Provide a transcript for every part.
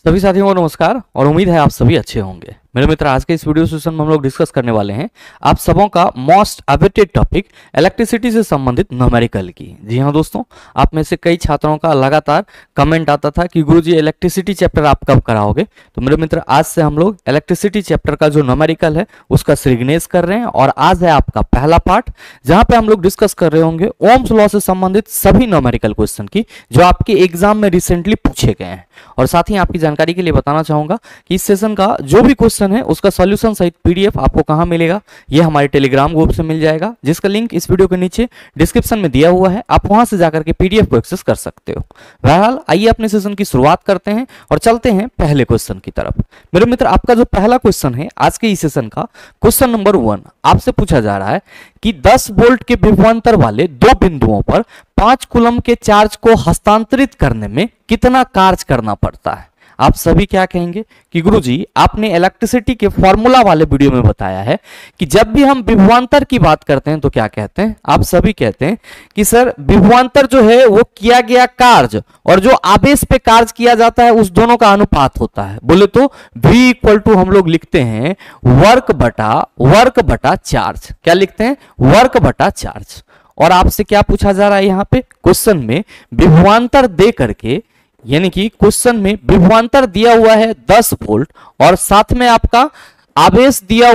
सभी साथियों को नमस्कार और उम्मीद है आप सभी अच्छे होंगे। मेरे मित्र, आज के इस वीडियो सेशन में हम लोग डिस्कस करने वाले हैं आप सबों का मोस्ट अवेटेड टॉपिक इलेक्ट्रिसिटी से संबंधित न्यूमेरिकल की। जी हाँ दोस्तों, आप में से कई छात्रों का लगातार कमेंट आता था कि गुरुजी इलेक्ट्रिसिटी चैप्टर आप कब कराओगे। तो मेरे मित्र, आज से हम लोग इलेक्ट्रिसिटी चैप्टर का जो न्यूमेरिकल है उसका श्रीगणेश कर रहे हैं और आज है आपका पहला पार्ट, जहां पे हम लोग डिस्कस कर रहे होंगे ओम्स लॉ से संबंधित सभी न्यूमेरिकल क्वेश्चन की जो आपके एग्जाम में रिसेंटली पूछे गए हैं। और साथ ही आपकी जानकारी के लिए बताना चाहूंगा कि इस सेशन का जो भी क्वेश्चन है उसका सॉल्यूशन सहित पीडीएफ आपको कहां मिलेगा, यह हमारे टेलीग्राम ग्रुप से मिल जाएगा, जिसका लिंक इस वीडियो के नीचे डिस्क्रिप्शन में दिया हुआ है। आप वहां से जाकर के पीडीएफ को एक्सेस कर सकते हो। बहरहाल, आइए अपने सेशन की शुरुआत करते हैं और चलते हैं पहले क्वेश्चन की तरफ। मेरे मित्र, आपका जो पहला क्वेश्चन है आज के इस सेशन का, क्वेश्चन नंबर 1 आपसे पूछा जा रहा है कि 10 वोल्ट के विभवांतर वाले दो बिंदुओं पर 5 कूलम के चार्ज को हस्तांतरित करने में कितना कार्य करना पड़ता है। आप सभी क्या कहेंगे कि गुरुजी, आपने इलेक्ट्रिसिटी के फॉर्मूला वाले वीडियो में बताया है कि जब भी हम विभवांतर की बात करते हैं तो क्या कहते हैं। आप सभी कहते हैं कि सर, विभवांतर जो है वो किया गया कार्य और जो आवेश पे कार्य किया जाता है उस दोनों का अनुपात होता है। बोले तो V इक्वल टू हम लोग लिखते हैं वर्क बटा चार्ज। क्या लिखते हैं? वर्क बटा चार्ज। और आपसे क्या पूछा जा रहा है यहाँ पे क्वेश्चन में, विभवांतर दे करके, यानी कि क्वेश्चन में विभवांतर दिया हुआ है 10 वोल्ट और साथ में आपका आवेश दिया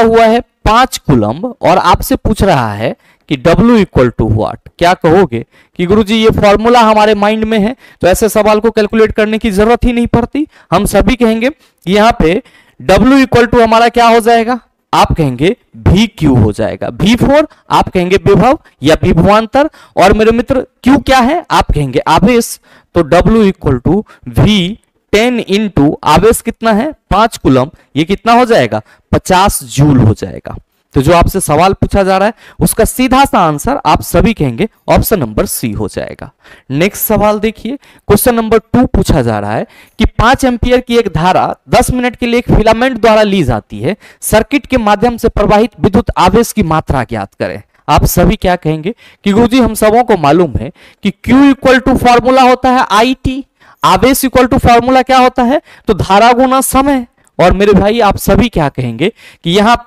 हुआ है 5 कूलम्ब और आपसे पूछ रहा है कि W इक्वल टू व्हाट। क्या कहोगे कि गुरुजी ये फॉर्मूला हमारे माइंड में है तो ऐसे सवाल को कैलकुलेट करने की जरूरत ही नहीं पड़ती। हम सभी कहेंगे कि यहाँ पे W इक्वल टू हमारा क्या हो जाएगा, आप कहेंगे VQ हो जाएगा। V4 आप कहेंगे विभव या विभवांतर, और मेरे मित्र Q क्या है, आप कहेंगे आवेश। तो W equal to V10 into आवेश कितना है 5 कूलम, ये कितना हो जाएगा 50 जूल हो जाएगा। तो जो आपसे सवाल पूछा जा रहा है उसका सीधा सा आंसर आप सभी कहेंगे ऑप्शन नंबर सी हो जाएगा। नेक्स्ट सवाल देखिए, क्वेश्चन नंबर 2 पूछा जा रहा है कि 5 एम्पियर की एक धारा 10 मिनट के लिए एक फिलामेंट द्वारा ली जाती है, सर्किट के माध्यम से प्रवाहित विद्युत आवेश की मात्रा ज्ञात करें। आप सभी क्या कहेंगे कि गुरुजी, हम सबों को मालूम है कि Q इक्वल टू फॉर्मूला होता है IT, आवेश इक्वल टू फॉर्मूला क्या होता है, तो धारा गुना समय। और मेरे भाई, आप सभी क्या कहेंगे कि यहाँ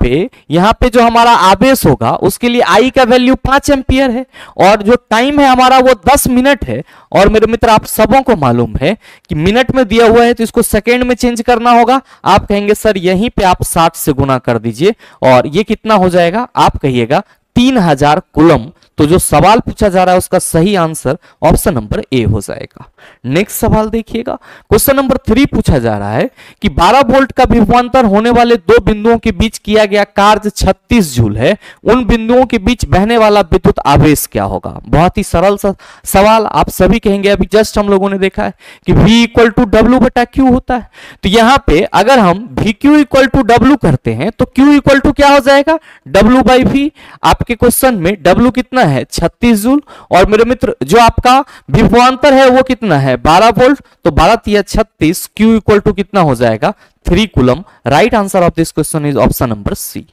पे जो हमारा आवेश होगा उसके लिए I का वैल्यू 5 एम्पियर है और जो टाइम है हमारा वो 10 मिनट है। और मेरे मित्र, आप सबों को मालूम है कि मिनट में दिया हुआ है तो इसको सेकेंड में चेंज करना होगा। आप कहेंगे सर यहीं पे आप 60 से गुना कर दीजिए और ये कितना हो जाएगा, आप कहिएगा 3000 कूलम। तो जो सवाल पूछा जा रहा है उसका सही आंसर ऑप्शन नंबर ए हो जाएगा। नेक्स्ट सवाल देखिएगा, क्वेश्चन नंबर 3 पूछा जा रहा है कि 12 वोल्ट का विभवांतर होने वाले दो बिंदुओं के बीच किया गया कार्य 36 जूल है, उन बिंदुओं के बीच बहने वाला विद्युत आवेश क्या होगा। बहुत ही सरल सा सवाल। आप सभी कहेंगे अभी जस्ट हम लोगों ने देखा है कि V इक्वल टू W बटा Q होता है। तो यहां पे अगर हम VQ इक्वल टू W करते हैं तो Q इक्वल टू क्या हो जाएगा, W बाई V। आपके क्वेश्चन में W कितना है 36 जूल और मेरे मित्र जो आपका विभवांतर है वो कितना है 12 वोल्ट, तो 12 तिया 36, Q इक्वल टू कितना हो जाएगा 3 coulomb. Right answer of this question is option number C.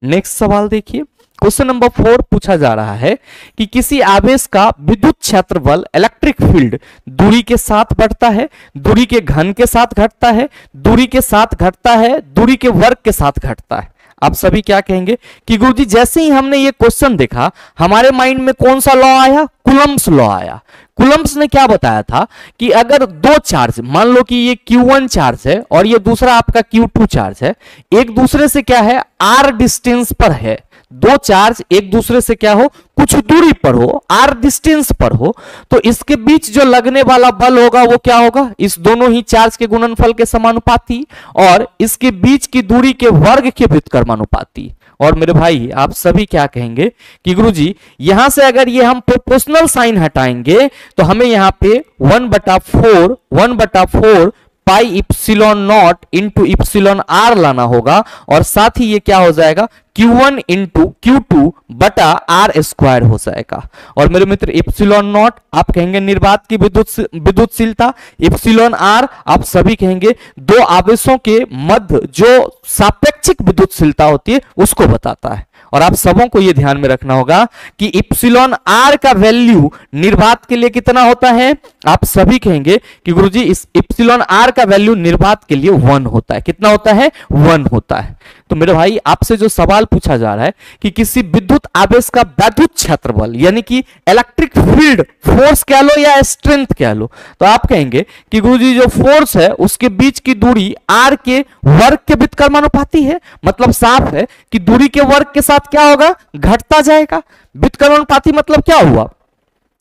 Next सवाल देखिए, क्वेश्चन नंबर 4 पूछा जा रहा है कि किसी आवेश का विद्युत क्षेत्रफल इलेक्ट्रिक फील्ड दूरी के साथ बढ़ता है, दूरी के घन के साथ घटता है, दूरी के साथ घटता है, दूरी के वर्ग के साथ घटता है। आप सभी क्या कहेंगे कि गुरुजी, जैसे ही हमने ये क्वेश्चन देखा हमारे माइंड में कौन सा लॉ आया, कूलम्ब्स लॉ आया। कूलम्ब्स ने क्या बताया था कि अगर दो चार्ज, मान लो कि ये Q1 चार्ज है और ये दूसरा आपका Q2 चार्ज है, एक दूसरे से क्या है R डिस्टेंस पर है, दो चार्ज एक दूसरे से क्या हो, कुछ दूरी पर हो, R डिस्टेंस पर हो, तो इसके बीच जो लगने वाला बल होगा वो क्या होगा, इस दोनों ही चार्ज के गुणनफल के समानुपाती और इसके बीच की दूरी के वर्ग के व्युत्क्रमानुपाती। और मेरे भाई, आप सभी क्या कहेंगे कि गुरुजी, यहां से अगर ये हम प्रोपोर्शनल साइन हटाएंगे तो हमें यहां पे 1/4 pi epsilon naught into epsilon R लाना होगा और साथ ही ये क्या हो जाएगा Q1 इंटू Q2 बटा आर स्क्वायर हो जाएगा। और मेरे मित्र, इप्सिलॉन नॉट आप कहेंगे निर्वात की विद्युतशीलता, इप्सिलॉन आर आप सभी कहेंगे दो आवेशों के मध्य जो सापेक्षिक विद्युतशीलता होती है उसको बताता है। और आप सबों को यह ध्यान में रखना होगा कि इप्सिलॉन आर का वैल्यू निर्वात के लिए कितना होता है। आप सभी कहेंगे कि गुरुजी इस इप्सिलॉन आर का वैल्यू निर्वात के लिए 1 होता है। कितना होता है? 1 होता है। तो मेरे भाई आपसे जो सवाल पूछा जा रहा है कि किसी विद्युत आवेश का वैद्युत क्षेत्र बल यानी कि इलेक्ट्रिक फील्ड फोर्स कह लो या स्ट्रेंथ कह लो, तो आप कहेंगे कि गुरुजी जो फोर्स है उसके बीच की दूरी आर के वर्ग के व्युत्क्रमानुपाती है। मतलब साफ है कि दूरी के वर्ग के साथ क्या होगा? घटता जाएगा। व्युत्क्रमानुपाती मतलब क्या हुआ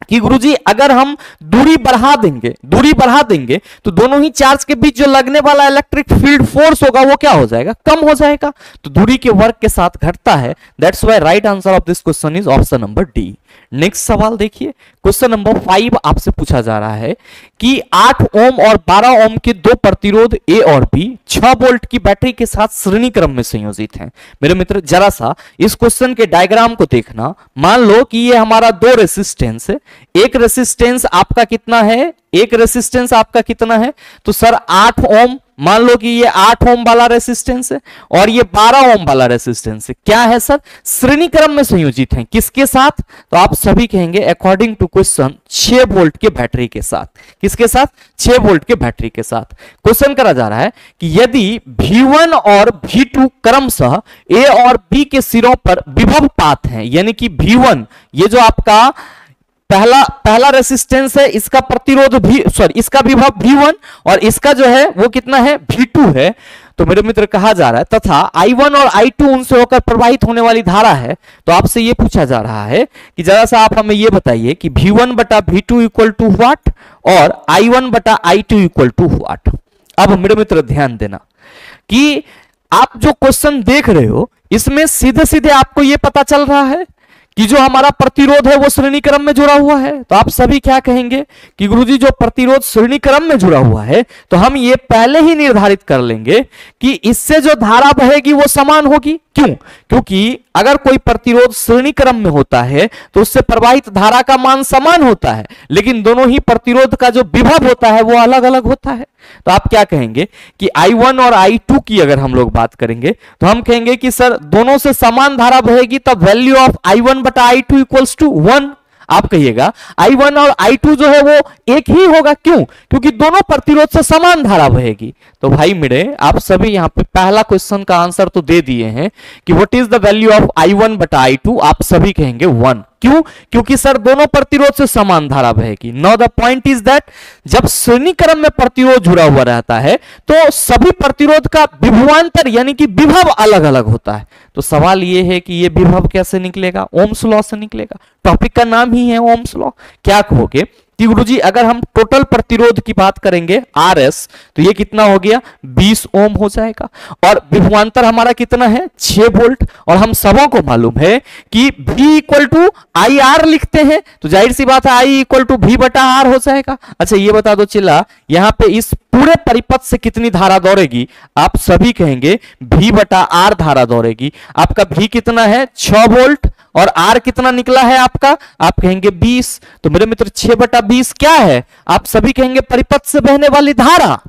कि गुरुजी अगर हम दूरी बढ़ा देंगे तो दोनों ही चार्ज के बीच जो लगने वाला इलेक्ट्रिक फील्ड फोर्स होगा वो क्या हो जाएगा? कम हो जाएगा। तो दूरी के वर्ग के साथ घटता है। That's why right answer of this question is option number D. Next सवाल देखिए, क्वेश्चन नंबर 5 आपसे पूछा जा रहा है कि 8 ओम और 12 ओम के दो प्रतिरोध ए और बी 6 वोल्ट की बैटरी के साथ श्रेणी क्रम में संयोजित हैं। मेरे मित्र जरा सा इस क्वेश्चन के डायग्राम को देखना। मान लो कि ये हमारा 2 रेसिस्टेंस है। एक रेसिस्टेंस आपका कितना है? तो सर 8 ओम, मान लो कि ये 8 ओम वाला रेसिस्टेंस है और ये 12 ओम वाला रेसिस्टेंस है। क्या है सर? श्रेणी क्रम में संयोजित हैं। किसके साथ? तो आप सभी कहेंगे अकॉर्डिंग टू क्वेश्चन 6 वोल्ट के बैटरी के साथ। किसके साथ? 6 वोल्ट के बैटरी के साथ। क्वेश्चन करा जा रहा है कि यदि V1 और V2 क्रमशः A और B के सिरों पर विभव पात हैं, यानी कि V1 ये जो आपका पहला रेसिस्टेंस है, इसका प्रतिरोध इसका विभव V1 और इसका जो है वो कितना है? V2 है। तो मेरे मित्र कहा जा रहा है तथा I1 और I2 उनसे होकर प्रवाहित होने वाली धारा है। तो आपसे ये पूछा जा रहा है कि जरा सा आप हमें ये बताइए कि V1 बटा V2 इक्वल टू व्हाट और I1 बटा I2 इक्वल टू व्हाट। अब मेरे मित्र ध्यान देना कि आप जो क्वेश्चन देख रहे हो इसमें सीधे सीधे आपको ये पता चल रहा है कि जो हमारा प्रतिरोध है वो श्रेणी क्रम में जुड़ा हुआ है। तो आप सभी क्या कहेंगे कि गुरुजी जो प्रतिरोध श्रेणी क्रम में जुड़ा हुआ है तो हम ये पहले ही निर्धारित कर लेंगे कि इससे जो धारा बहेगी वो समान होगी। क्यों? क्योंकि अगर कोई प्रतिरोध श्रेणी क्रम में होता है तो उससे प्रवाहित धारा का मान समान होता है, लेकिन दोनों ही प्रतिरोध का जो विभव होता है वो अलग अलग होता है। तो आप क्या कहेंगे कि I1 और I2 की अगर हम लोग बात करेंगे तो हम कहेंगे कि सर दोनों से समान धारा बहेगी, तब वैल्यू ऑफ I1 बटा I2 इक्वल्स टू 1। आप कहिएगा I1 और I2 जो है वो एक ही होगा। क्यों? क्योंकि दोनों प्रतिरोध से समान धारा बहेगी। तो भाई मेरे आप सभी यहां पे पहला क्वेश्चन का आंसर तो दे दिए हैं कि what is the value of I1 बटा I2। आप सभी कहेंगे 1। क्यों? क्योंकि सर दोनों प्रतिरोध से समान धारा बहेगी। Now the point is that जब श्रेणी क्रम में प्रतिरोध जुड़ा हुआ रहता है तो सभी प्रतिरोध का विभवांतर यानी कि विभव अलग अलग होता है। तो सवाल ये है कि ये विभव कैसे निकलेगा? ओम्स लॉ से निकलेगा। टॉपिक का नाम ही है ओम्स लॉ। क्या कहोगे कि गुरुजी अगर हम टोटल प्रतिरोध की बात करेंगे RS तो ये कितना हो गया? 20 ओम हो जाएगा और विभवांतर हमारा कितना है? 6 वोल्ट। और हम सबों को मालूम है कि V इक्वल टू IR लिखते हैं तो जाहिर सी बात है I इक्वल टू V बटा R हो जाएगा। अच्छा ये बता दो चिल्ला, यहां पे इस पूरे परिपथ से कितनी धारा दौड़ेगी? आप सभी कहेंगे V बटा R धारा दौड़ेगी। आपका V कितना है? 6 वोल्ट और R कितना निकला है आपका? आप कहेंगे 20। तो मेरे मित्र 6 बटा 20 क्या है? आप सभी कहेंगे परिपथ से बहने वाली धारा।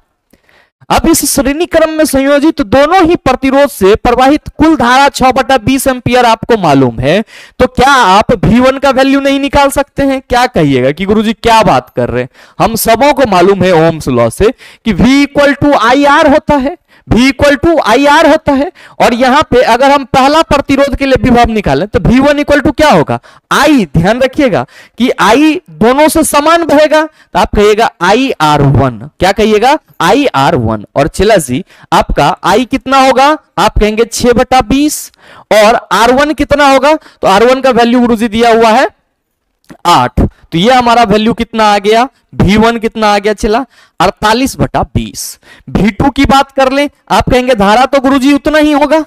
अब इस श्रेणी क्रम में संयोजित दोनों ही प्रतिरोध से प्रवाहित कुल धारा 6 बटा 20 एम्पियर आपको मालूम है। तो क्या आप V1 का वैल्यू नहीं निकाल सकते हैं? क्या कहिएगा कि गुरुजी क्या बात कर रहे हैं? हम सबों को मालूम है ओम्स लॉ से कि V इक्वल टू IR होता है। V इक्वल टू IR होता है और यहां पे अगर हम पहला प्रतिरोध के लिए विभव निकालें तो V1 इक्वल टू क्या होगा? I। ध्यान रखिएगा कि I दोनों से समान बहेगा तो आप कहिएगा IR1। क्या कहिएगा? IR1। और चिल्ला जी आपका I कितना होगा? आप कहेंगे 6 बटा 20 और R1 कितना होगा? तो R1 का वैल्यू गुरुजी दिया हुआ है 8। तो ये हमारा वैल्यू कितना आ गया? V1 कितना आ गया? चला 48 बटा 20। V2 की बात कर ले, आप कहेंगे धारा तो गुरुजी उतना ही होगा,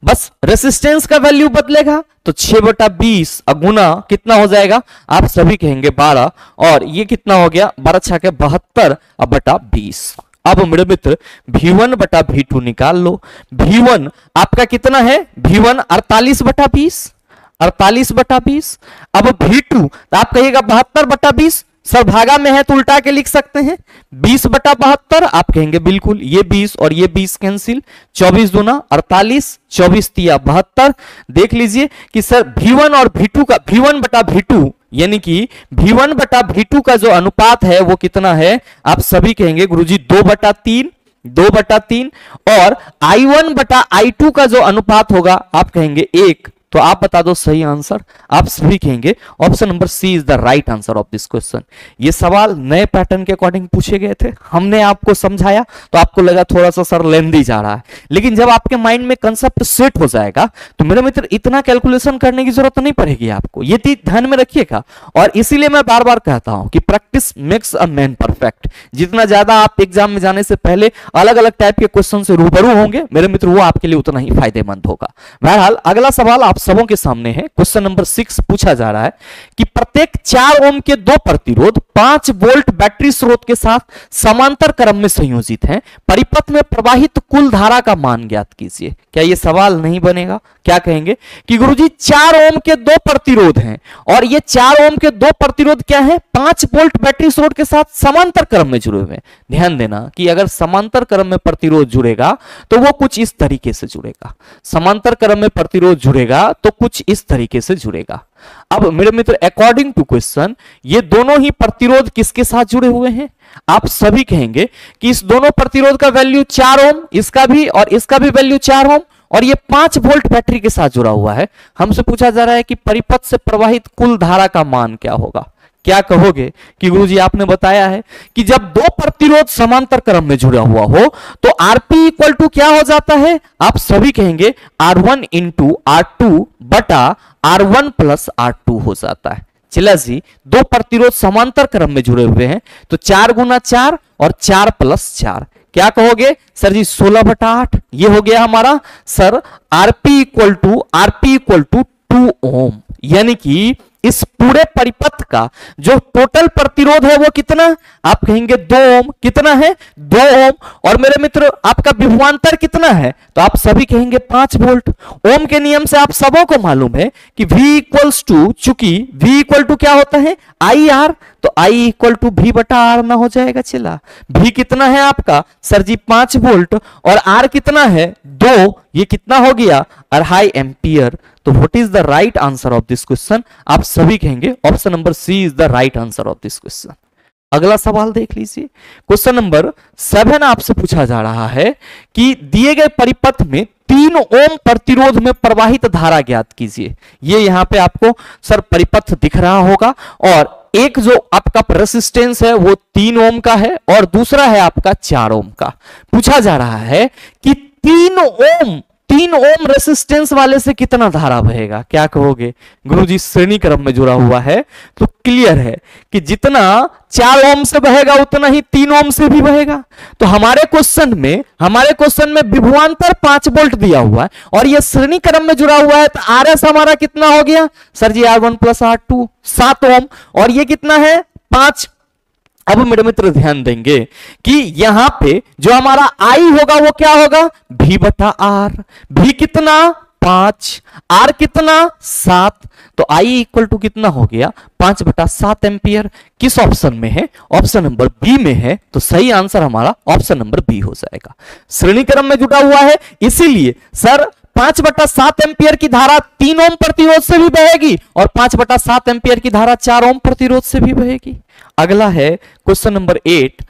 बस रेसिस्टेंस का वैल्यू बदलेगा। तो 6 बटा 20 गुना कितना हो जाएगा? आप सभी कहेंगे 12 और ये कितना हो गया? 12 छाके 72 बटा 20। अब मेरे मित्र V1 बटा V2 निकाल लो। V1 आपका कितना है? V1 48 बटा 20। 48 बटा 20। अब V2 तो आप कहिएगा 72 बटा 20। सर भागा में है तो उल्टा के लिख सकते हैं 20/72। आप कहेंगे बिल्कुल, ये 20 और ये 20 कैंसिल, 24 दूना 48, 24 तिया 72। देख लीजिए कि सर V1 और V2 का V1/V2 यानी कि V1/V2 का जो अनुपात है वो कितना है? आप सभी कहेंगे गुरुजी 2/3, 2/3। और I1/I2 का जो अनुपात होगा आप कहेंगे 1। तो आप बता दो सही आंसर। आप सभी कहेंगे option number C is the right answer of this question. ये सवाल नए पैटर्न के अकॉर्डिंग पूछे गए थे, हमने आपको समझाया तो आपको लगा थोड़ा सा सर लेंदी जा रहा है, लेकिन जब आपके माइंड में कंसेप्ट सेट हो जाएगा तो मेरे मित्र इतना कैलकुलेशन करने की जरूरत नहीं पड़ेगी आपको, ये चीज ध्यान में रखिएगा। और इसीलिए मैं बार बार कहता हूं कि practice makes a man perfect. जितना ज्यादा आप एग्जाम में जाने से पहले अलग अलग टाइप के क्वेश्चन से रूबरू होंगे मेरे मित्र, वो आपके लिए उतना ही फायदेमंद होगा। बहरहाल अगला सवाल आप सबों के सामने है। क्वेश्चन नंबर 6 पूछा जा रहा है कि प्रत्येक 4 ओम के 2 प्रतिरोध 5 वोल्ट बैटरी स्रोत के साथ समांतर क्रम में संयोजित हैं। परिपथ में प्रवाहित कुल धारा का मान ज्ञात कीजिए। क्या यह सवाल नहीं बनेगा? क्या कहेंगे कि गुरुजी 4 ओम के 2 प्रतिरोध हैं और ये 4 ओम के 2 प्रतिरोध क्या है? 5 वोल्ट बैटरी स्रोत के साथ समांतर क्रम में जुड़े हुए हैं। ध्यान देना कि अगर समांतर क्रम में प्रतिरोध जुड़ेगा तो वो कुछ इस तरीके से जुड़ेगा। समांतर क्रम में प्रतिरोध जुड़ेगा तो कुछ इस तरीके से जुड़ेगा। अब मेरे मित्र अकॉर्डिंग टू क्वेश्चन ये दोनों ही प्रतिरोध किसके साथ जुड़े हुए हैं? आप सभी कहेंगे कि इस दोनों प्रतिरोध का वैल्यू 4 ओम, इसका भी और इसका भी वैल्यू 4 ओम, और ये 5 वोल्ट बैटरी के साथ जुड़ा हुआ है। हमसे पूछा जा रहा है कि परिपथ से प्रवाहित कुल धारा का मान क्या होगा? क्या कहोगे कि गुरुजी आपने बताया है कि जब 2 प्रतिरोध समांतर क्रम में जुड़ा हुआ हो तो आरपी इक्वल टू क्या हो जाता है? आप सभी कहेंगे R1 इंटू R2 बटा R1 प्लस R2 हो जाता है। चला जी, 2 प्रतिरोध समांतर क्रम में जुड़े हुए हैं तो 4 गुना 4 और 4 प्लस 4। क्या कहोगे सर जी? 16/8। ये हो गया हमारा सर आरपी इक्वल टू 2 ओम, यानी कि इस पूरे परिपथ का जो टोटल प्रतिरोध है वो कितना? आप कहेंगे 2 ओम। कितना है? 2 ओम। और मेरे मित्र आपका विभवांतर कितना है? तो आप सभी कहेंगे 5 वोल्ट। ओम के नियम से आप सबों को मालूम है कि V इक्वल्स टू, चूंकि V इक्वल टू क्या होता है? IR, तो I इक्वल टू V/R ना हो जाएगा। चला V कितना है आपका सर जी? 5 वोल्ट। और R कितना है? 2। ये कितना हो गया? 2.5 एम्पियर। तो what is the right answer of this question? आप सभी कहेंगे option number C is the right answer of this question. अगला सवाल देख लीजिए। क्वेश्चन नंबर 7 आपसे पूछा जा रहा है कि दिए गए परिपथ में 3 ओम प्रतिरोध में प्रवाहित धारा ज्ञात कीजिए। ये यहां पे आपको सर परिपथ दिख रहा होगा और एक जो आपका रेसिस्टेंस है वो 3 ओम का है और दूसरा है आपका 4 ओम का। पूछा जा रहा है कि 3 ओम रेसिस्टेंस वाले से कितना धारा बहेगा? क्या कहोगे गुरुजी? श्रेणी क्रम में जुड़ा हुआ है तो क्लियर है कि जितना 4 ओम से बहेगा उतना ही 3 ओम से भी बहेगा। तो हमारे क्वेश्चन में विभवांतर 5 वोल्ट दिया हुआ है और यह श्रेणी क्रम में जुड़ा हुआ है तो RS हमारा कितना हो गया सर जी? R1 प्लस R2 7 ओम, और ये कितना है? 5। अब मेरे मित्र ध्यान देंगे कि यहां पे जो हमारा I होगा वो क्या होगा? V/R। V कितना? 5। R कितना? 7। तो I इक्वल टू कितना हो गया? 5/7 एम्पियर। किस ऑप्शन में है? ऑप्शन नंबर बी में है। तो सही आंसर हमारा ऑप्शन नंबर बी हो जाएगा। श्रेणी क्रम में जुड़ा हुआ है इसीलिए सर 5/7 एम्पियर की धारा 3 ओम प्रतिरोध से भी बहेगी और 5/7 एम्पियर की धारा 4 ओम प्रतिरोध से भी बहेगी। अगला है क्वेश्चन नंबर 8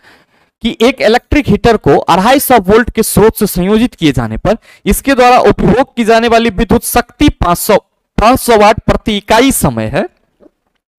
कि एक इलेक्ट्रिक हीटर को 250 वोल्ट के स्रोत से संयोजित किए जाने पर इसके द्वारा उपभोग की जाने वाली विद्युत शक्ति 500 वाट प्रति इकाई समय है।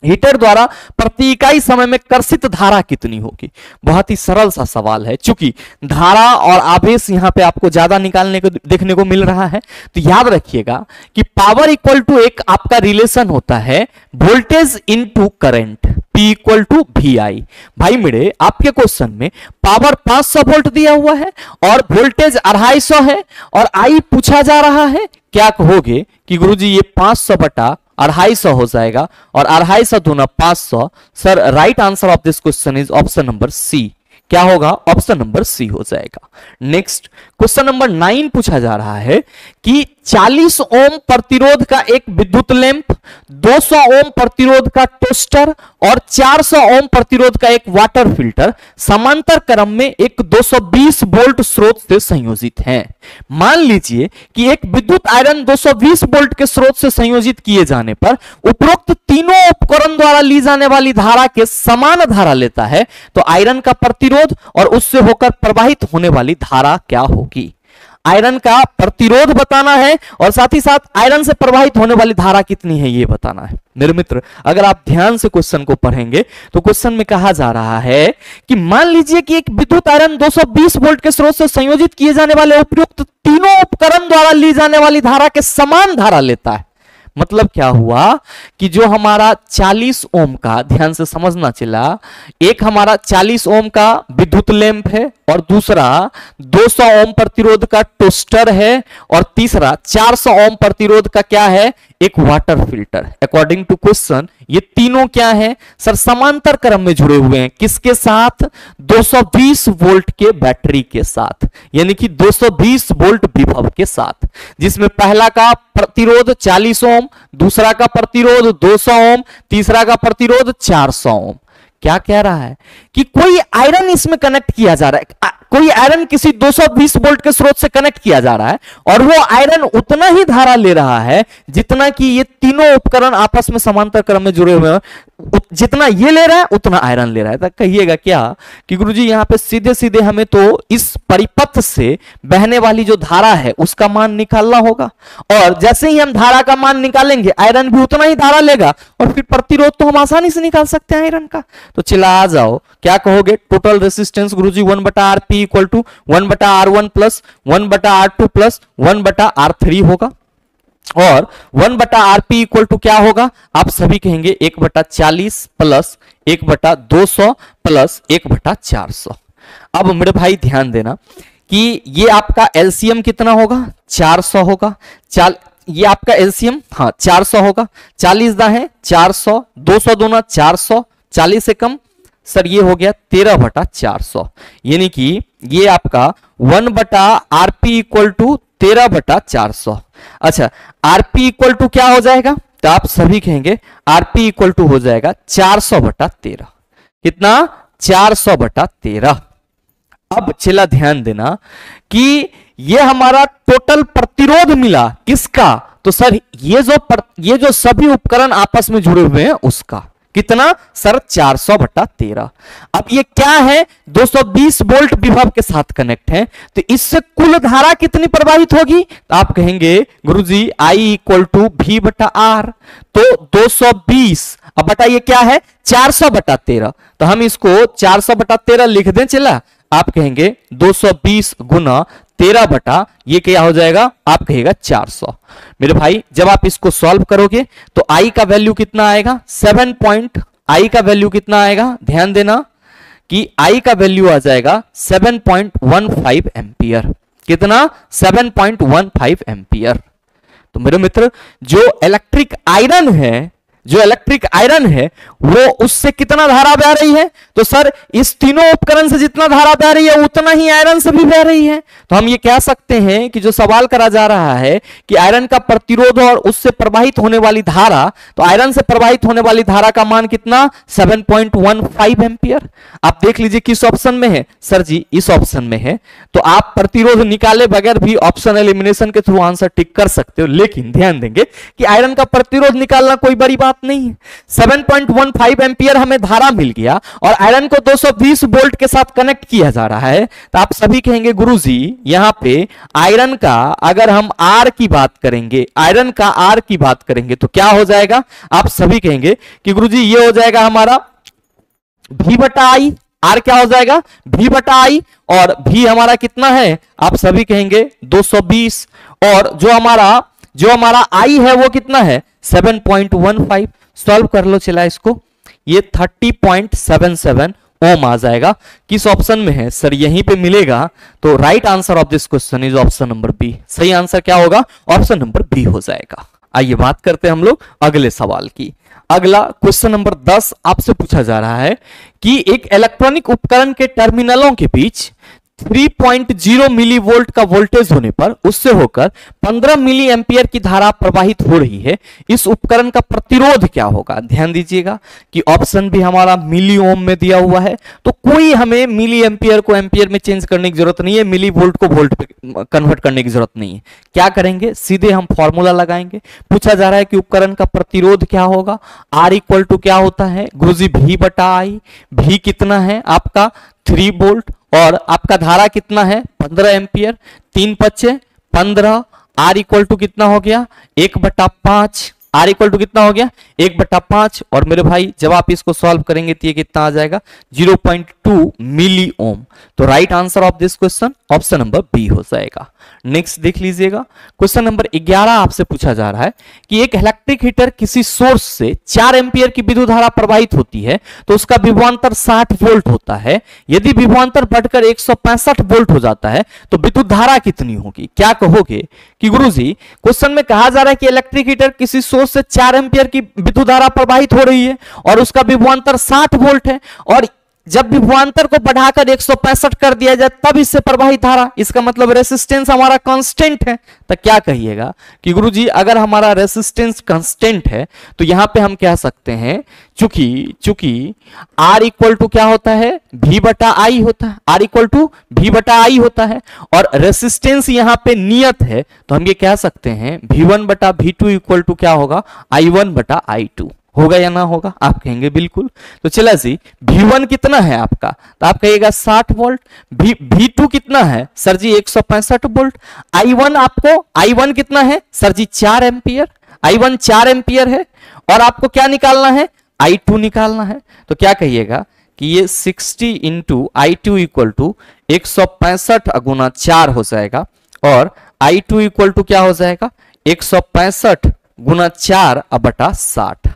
हीटर द्वारा प्रति इकाई समय में कर्षित धारा कितनी होगी? बहुत ही सरल सा सवाल है। चूंकि धारा और आवेश यहां पे आपको ज्यादा निकालने को देखने को मिल रहा है तो याद रखिएगा कि पावर इक्वल टू एक आपका रिलेशन होता है voltage into current, P equal to VI। भाई मेरे आपके क्वेश्चन में पावर 500 वोल्ट दिया हुआ है और वोल्टेज 250 है और I पूछा जा रहा है। क्या कहोगे कि गुरुजी ये 500/250 हो जाएगा और 250 दूना 500। Sir right answer of this question is option number C. क्या होगा? ऑप्शन नंबर सी हो जाएगा। नेक्स्ट क्वेश्चन नंबर 9 पूछा जा रहा है कि 40 ओम प्रतिरोध का एक विद्युत लैंप, 200 ओम प्रतिरोध का टोस्टर और 400 ओम प्रतिरोध का एक वाटर फिल्टर समांतर क्रम में एक 220 वोल्ट स्रोत से संयोजित हैं। मान लीजिए कि एक विद्युत आयरन 220 वोल्ट के स्रोत से संयोजित किए जाने पर उपरोक्त तीनों उपकरण द्वारा ली जाने वाली धारा के समान धारा लेता है, तो आयरन का प्रतिरोध और उससे होकर प्रवाहित होने वाली धारा क्या होगी। आयरन का प्रतिरोध बताना है और साथ ही साथ आयरन से प्रवाहित होने वाली धारा कितनी है यह बताना है। मेरे मित्र, अगर आप ध्यान से क्वेश्चन को पढ़ेंगे तो क्वेश्चन में कहा जा रहा है कि मान लीजिए कि एक विद्युत आयरन 220 वोल्ट के स्रोत से संयोजित किए जाने वाले उपयुक्त तीनों उपकरण द्वारा ली जाने वाली धारा के समान धारा लेता है। मतलब क्या हुआ कि जो हमारा 40 ओम का, ध्यान से समझना चला, एक हमारा 40 ओम का विद्युत लैंप है और दूसरा 200 ओम प्रतिरोध का टोस्टर है और तीसरा 400 ओम प्रतिरोध का क्या है, एक water filter. According to question ये तीनों क्या है सर, समांतर क्रम में जुड़े हुए हैं। किसके साथ? 220 वोल्ट के बैटरी के साथ, यानी कि 220 वोल्ट विभव के साथ, जिसमें पहला का प्रतिरोध 40 ओम, दूसरा का प्रतिरोध 200 ओम, तीसरा का प्रतिरोध 400 ओम। क्या कह रहा है कि कोई आयरन इसमें कनेक्ट किया जा रहा है, कोई आयरन किसी 220 वोल्ट के स्रोत से कनेक्ट किया जा रहा है और वो आयरन उतना ही धारा ले रहा है जितना कि ये तीनों उपकरण आपस में समांतर क्रम में जुड़े हुए हैं। जितना ये ले रहा है उतना आयरन ले रहा है। तो कहिएगा क्या कि गुरुजी यहां पे सीधे सीधे हमें तो इस परिपथ से बहने वाली जो धारा है उसका मान निकालना होगा, और जैसे ही हम धारा का मान निकालेंगे आयरन भी उतना ही धारा लेगा और फिर प्रतिरोध तो हम आसानी से निकाल सकते हैं आयरन का। तो चला आ जाओ, क्या कहोगे? टोटल रेसिस्टेंस गुरुजी 1/Rp equal to 1/R1 plus 1/R2 plus 1/R3 होगा, और 1/Rp इक्वल टू क्या होगा? आप सभी कहेंगे 1/40 प्लस 1/200 प्लस 1/400। अब मेरे भाई ध्यान देना कि ये आपका एलसीएम कितना होगा? 400 होगा। ये आपका एलसीएम 400 होगा। 40 दा है 400, 200 दूना 400, 40 से कम सर ये हो गया 13/400, यानी कि ये आपका 1/Rp इक्वल टू 13/400। अच्छा, Rp इक्वल टू क्या हो जाएगा? तो आप सभी कहेंगे Rp इक्वल टू हो जाएगा 400/13। कितना? 400/13। अब चला ध्यान देना कि ये हमारा टोटल प्रतिरोध मिला किसका? तो सर ये जो सभी उपकरण आपस में जुड़े हुए हैं उसका। कितना सर? 400/13। अब ये क्या है? 220 वोल्ट विभव के साथ कनेक्ट है, तो इससे कुल धारा कितनी प्रवाहित होगी? तो आप कहेंगे गुरुजी I इक्वल टू V/R, तो 220 अब बताइए क्या है? 400/13। तो हम इसको 400/13 लिख दें। चला, आप कहेंगे 220 गुना 13 बटा ये क्या हो जाएगा? आप कहेगा 400। मेरे भाई जब आप इसको सॉल्व करोगे तो I का वैल्यू कितना आएगा? I का वैल्यू कितना आएगा? ध्यान देना कि I का वैल्यू आ जाएगा 7.15 एम्पियर। कितना? 7.15 एम्पियर। तो मेरे मित्र जो इलेक्ट्रिक आयरन है वो उससे कितना धारा बह रही है? तो सर इस तीनों उपकरण से जितना धारा बह रही है उतना ही आयरन से भी बह रही है। तो हम ये कह सकते हैं कि जो सवाल करा जा रहा है कि आयरन का प्रतिरोध और उससे प्रवाहित होने वाली धारा, तो आयरन से प्रवाहित होने वाली धारा का मान कितना? 7.15 एम्पियर। आप देख लीजिए किस ऑप्शन में है? सर जी इस ऑप्शन में है। तो आप प्रतिरोध निकाले बगैर भी ऑप्शन एलिमिनेशन के थ्रू आंसर टिक कर सकते हो, लेकिन ध्यान देंगे कि आयरन का प्रतिरोध निकालना कोई बड़ी बात नहीं है। 7.15 एम्पियर हमें धारा मिल गया और आयरन को 220 वोल्ट के साथ कनेक्ट किया जा रहा है। तो आप सभी कहेंगे गुरुजी यहां पे आयरन का अगर हम R की बात करेंगे, आयरन का R की बात करेंगे तो क्या हो जाएगा? आप सभी कहेंगे कि गुरुजी ये हो जाएगा हमारा V/I। R क्या हो जाएगा? V/I, और V हमारा कितना है? आप सभी कहेंगे 220, और जो हमारा I है वो कितना है? 7.15। सॉल्व कर लो चला इसको, ये 30.77 ओम आ जाएगा। किस ऑप्शन में है? सर यहीं पे मिलेगा। तो right answer of this question is option number B. सही आंसर क्या होगा? ऑप्शन नंबर बी हो जाएगा। आइए बात करते हैं हम लोग अगले सवाल की। अगला क्वेश्चन नंबर 10 आपसे पूछा जा रहा है कि एक इलेक्ट्रॉनिक उपकरण के टर्मिनलों के बीच 3.0 मिली वोल्ट का वोल्टेज होने पर उससे होकर 15 मिली एंपियर की धारा प्रवाहित हो रही है, इस उपकरण का प्रतिरोध क्या होगा? ध्यान दीजिएगा कि ऑप्शन भी हमारा मिली ओम में दिया हुआ है, तो कोई हमें मिली एंपियर को एंपियर में चेंज करने की जरूरत नहीं है, मिली वोल्ट को वोल्ट पे कन्वर्ट करने की जरूरत नहीं है। क्या करेंगे? सीधे हम फॉर्मूला लगाएंगे। पूछा जा रहा है कि उपकरण का प्रतिरोध क्या होगा? R इक्वल टू क्या होता है गुरुजी? V बटा आई। V कितना है आपका? 3 वोल्ट, और आपका धारा कितना है? 15 एम्पियर। 3 पच्चे 15। R इक्वल टू कितना हो गया? 1/5। R इक्वल टू कितना हो गया? 1/5। और मेरे भाई जब आप इसको सॉल्व करेंगे तो ये कितना आ जाएगा? 0.2 मिली ओम। तो right answer of this question option number B हो जाएगा। नेक्स्ट देख लीजिएगा, क्वेश्चन नंबर 11 आपसे पूछा जा रहा है कि एक इलेक्ट्रिक हीटर किसी सोर्स से 4 एम्पियर की विद्युत धारा प्रवाहित होती है तो उसका विभवांतर 60 वोल्ट होता है। यदि विभवांतर बढ़कर 165 वोल्ट हो जाता है तो विद्युत धारा कितनी होगी? क्या कहोगे कि गुरुजी क्वेश्चन में कहा जा रहा है कि इलेक्ट्रिक हीटर किसी सोर्स से 4 एम्पियर की विद्युत धारा प्रवाहित हो रही है और उसका विभवांतर 60 वोल्ट है, और जब विभवांतर को बढ़ाकर 165 कर दिया जाए तब इससे प्रवाहित धारा, इसका मतलब रेसिस्टेंस हमारा कांस्टेंट है। तो क्या कहिएगा कि गुरुजी अगर हमारा रेसिस्टेंस कांस्टेंट है तो यहां पे हम कह सकते हैं चूंकि R इक्वल टू क्या होता है? V बटा आई होता है। R इक्वल टू V बटा आई होता है, और रेसिस्टेंस यहां पे नियत है तो हम ये कह सकते हैं V1 बटा V2 इक्वल टू क्या होगा? I1 बटा I2। होगा या ना होगा? आप कहेंगे बिल्कुल। तो चला जी, V1 कितना है आपका? तो आप कहिएगा 60 वोल्ट। V2 कितना है सर जी? 165 वोल्ट। I1 कितना है सर जी? 4 एम्पियर। I1 4 एम्पियर है, और आपको क्या निकालना है? I2 निकालना है। तो क्या कहिएगा कि ये 60 इंटू I2 इक्वल टू 165 गुना 4 हो जाएगा, और I2 इक्वल टू क्या हो जाएगा? 165 गुना 4 बटा 60।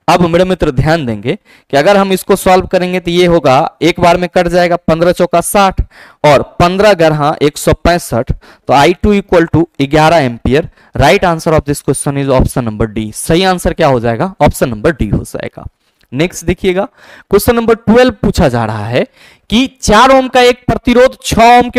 अब मेरे मित्र ध्यान देंगे कि अगर हम इसको सॉल्व करेंगे तो ये होगा, एक बार में कट जाएगा 15 चौका 60, और 15 गढ़ा 165, तो I2 equal to 11 ampere. Right answer of this question is option number D. सही आंसर क्या हो जाएगा? ऑप्शन नंबर डी हो जाएगा। नेक्स्ट देखिएगा, क्वेश्चन नंबर 12 पूछा जा रहा है कि 4 ओम का एक प्रतिरोध 6 ओम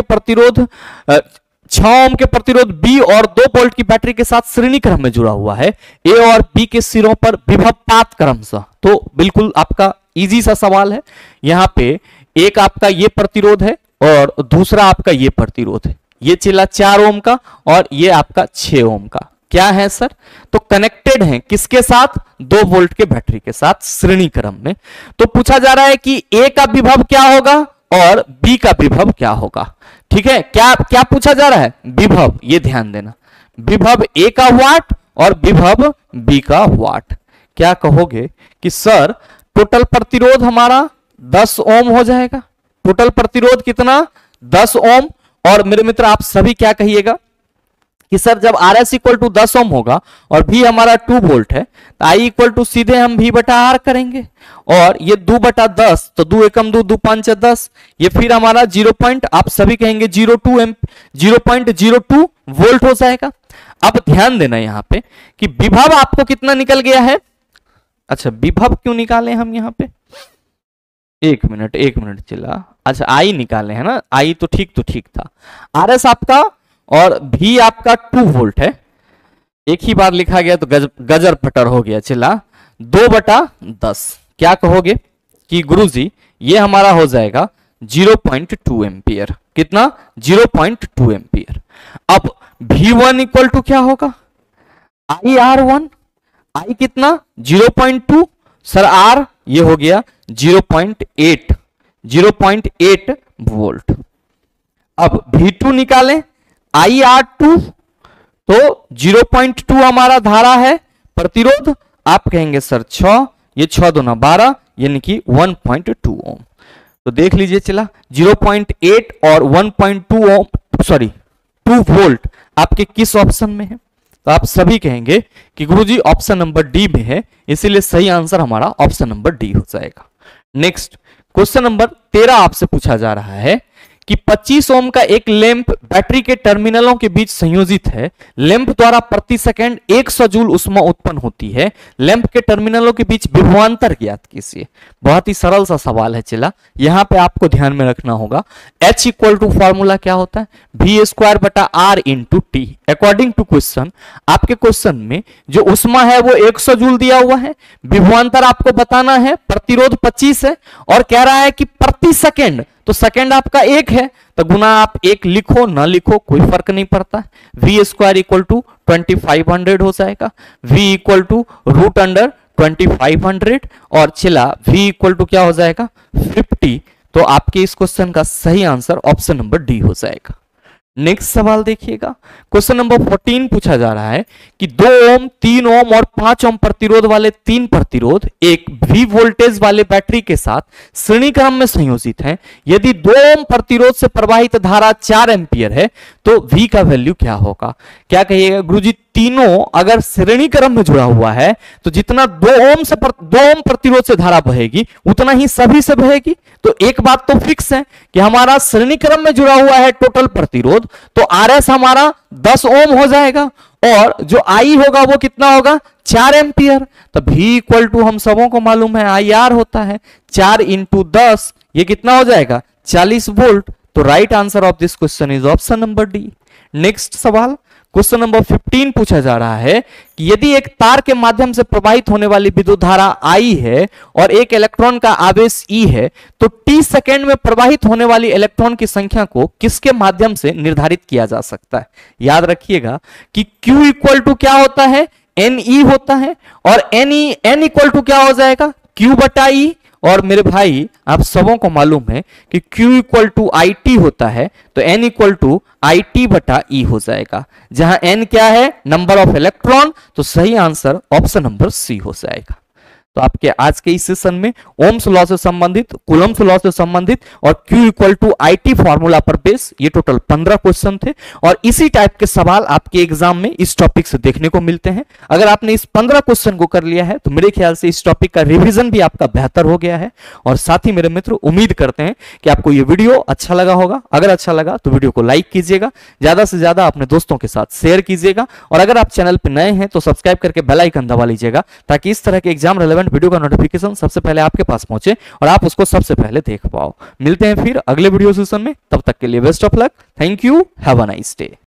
के प्रतिरोध बी और 2 वोल्ट की बैटरी के साथ श्रेणी क्रम में जुड़ा हुआ है। ए और बी के सिरों पर विभव पात क्रमशः। तो बिल्कुल आपका इजी सा सवाल है। यहां पे एक आपका ये प्रतिरोध है और दूसरा आपका ये प्रतिरोध है। ये चला 4 ओम का और ये आपका 6 ओम का। क्या है सर? तो कनेक्टेड है किसके साथ? 2 वोल्ट के बैटरी के साथ श्रेणी क्रम में। तो पूछा जा रहा है कि ए का विभव क्या होगा और बी का विभव क्या होगा। ठीक है, क्या पूछा जा रहा है? विभव। ये ध्यान देना, विभव ए का वाट और विभव बी का वाट। क्या कहोगे कि सर टोटल प्रतिरोध हमारा 10 ओम हो जाएगा। टोटल प्रतिरोध कितना? 10 ओम। और मेरे मित्र आप सभी क्या कहिएगा कि सर जब RS इक्वल टू 10 ओम होगा और V हमारा 2 वोल्ट है तो I इक्वल टू सीधे हम V बटा R करेंगे, और ये 2 बटा 10 तो 2 एकम 2 2 5 10, ये फिर हमारा 0. आप सभी कहेंगे 0.02 वोल्ट हो जाएगा। अब ध्यान देना यहाँ पे कि विभव आपको कितना निकल गया है। अच्छा, विभव क्यों निकाले हम यहाँ पे? एक मिनट चला। अच्छा, I निकाले है ना, I तो ठीक था। RS आपका और V आपका 2 वोल्ट है। एक ही बार लिखा गया तो गजर पटर हो गया। चला 2 बटा 10। क्या कहोगे कि गुरुजी ये हमारा हो जाएगा 0.2 एम्पियर। कितना? 0.2 एम्पियर। अब V1 इक्वल टू क्या होगा? IR1। I कितना? 0.2। सर R ये हो गया 0.8 वोल्ट। अब V2 निकालें, IR2 तो 0.2 हमारा धारा है। प्रतिरोध आप कहेंगे सर 6, ये 6 दूना 12 यानी कि 1.2 ओम। तो देख लीजिए चला 0.8 और 1.2 ओम 2 वोल्ट आपके किस ऑप्शन में है? तो आप सभी कहेंगे कि गुरुजी ऑप्शन नंबर डी में है, इसीलिए सही आंसर हमारा ऑप्शन नंबर डी हो जाएगा। नेक्स्ट क्वेश्चन नंबर 13 आपसे पूछा जा रहा है कि 25 ओम का एक लैंप बैटरी के टर्मिनलों के बीच संयोजित है। लैंप द्वारा प्रति सेकंड 100 जूल ऊष्मा उत्पन्न होती है। लैंप के टर्मिनलों के बीच विभवांतर ज्ञात कीजिए। बहुत ही सरल सा सवाल है चला, यहां पे आपको ध्यान में रखना होगा H इक्वल टू फॉर्मूला क्या होता है, V स्क्वायर बटा R into T. According to question, आपके क्वेश्चन में जो ऊष्मा है वो 100 जूल दिया हुआ है, विभवांतर आपको बताना है, प्रतिरोध 25 है और कह रहा है कि प्रति सेकंड, तो सेकंड आपका एक है तो गुना आप एक लिखो ना लिखो कोई फर्क नहीं पड़ता। V स्क्वायर इक्वल टू 2500 हो जाएगा, V equal to root under 2500 और चिला V इक्वल टू क्या हो जाएगा 50। तो आपके इस क्वेश्चन का सही आंसर ऑप्शन नंबर डी हो जाएगा। नेक्स्ट सवाल देखिएगा, क्वेश्चन नंबर 14 पूछा जा रहा है कि 2 ओम 3 ओम और 5 ओम प्रतिरोध वाले 3 प्रतिरोध एक V वोल्टेज वाले बैटरी के साथ श्रेणी क्रम में संयोजित हैं। यदि 2 ओम प्रतिरोध से प्रवाहित धारा 4 एंपियर है तो V का वैल्यू क्या होगा। क्या कहिएगा गुरुजी, तीनों अगर श्रेणी क्रम में जुड़ा हुआ है तो जितना 2 ओम प्रतिरोध से धारा बहेगी उतना ही सभी से बहेगी। तो एक बात तो फिक्स है कि हमारा श्रेणी क्रम में जुड़ा हुआ है टोटल प्रतिरोध, तो RS हमारा 10 ओम हो जाएगा और जो I होगा वो कितना होगा 4 एंपियर। तो V इक्वल टू हम सबों को मालूम है IR होता है 4 इंटू 10, ये कितना हो जाएगा 40 वोल्ट। तो right answer of this question is option number D. Next सवाल, क्वेश्चन नंबर 15 पूछा जा रहा है कि यदि एक तार के माध्यम से प्रवाहित होने वाली विद्युत धारा I है और एक इलेक्ट्रॉन का आवेश E है तो t सेकेंड में प्रवाहित होने वाली इलेक्ट्रॉन की संख्या को किसके माध्यम से निर्धारित किया जा सकता है। याद रखिएगा कि Q इक्वल टू क्या होता है Ne होता है और N इक्वल टू क्या हो जाएगा Q बटा E। और मेरे भाई आप सबों को मालूम है कि Q इक्वल टू IT होता है तो N इक्वल टू IT बटा E हो जाएगा, जहां N क्या है नंबर ऑफ इलेक्ट्रॉन। तो सही आंसर ऑप्शन नंबर सी हो जाएगा। तो आपके आज के इस सेशन में ओम्स लॉ से संबंधित, कूलम्ब्स लॉ से संबंधित और Q equal to IT formula पर बेस ये टोटल 15 क्वेश्चन थे और इसी टाइप के सवाल आपके एग्जाम में इस टॉपिक से देखने को मिलते हैं। अगर आपने इस 15 क्वेश्चन को कर लिया है तो मेरे ख्याल से इस टॉपिक का रिवीजन भी आपका बेहतर हो गया है। और साथ ही मेरे मित्र उम्मीद करते हैं कि आपको ये वीडियो अच्छा लगा होगा। अगर अच्छा लगा तो वीडियो को लाइक कीजिएगा, ज्यादा से ज्यादा अपने दोस्तों के साथ शेयर कीजिएगा और अगर आप चैनल पर नए हैं तो सब्सक्राइब करके बेल आइकन दबा लीजिएगा ताकि इस तरह के एग्जाम रिलेवेंट वीडियो का नोटिफिकेशन सबसे पहले आपके पास पहुंचे और आप उसको सबसे पहले देख पाओ। मिलते हैं फिर अगले वीडियो सेशन में, तब तक के लिए best of luck. Thank you, have a nice day.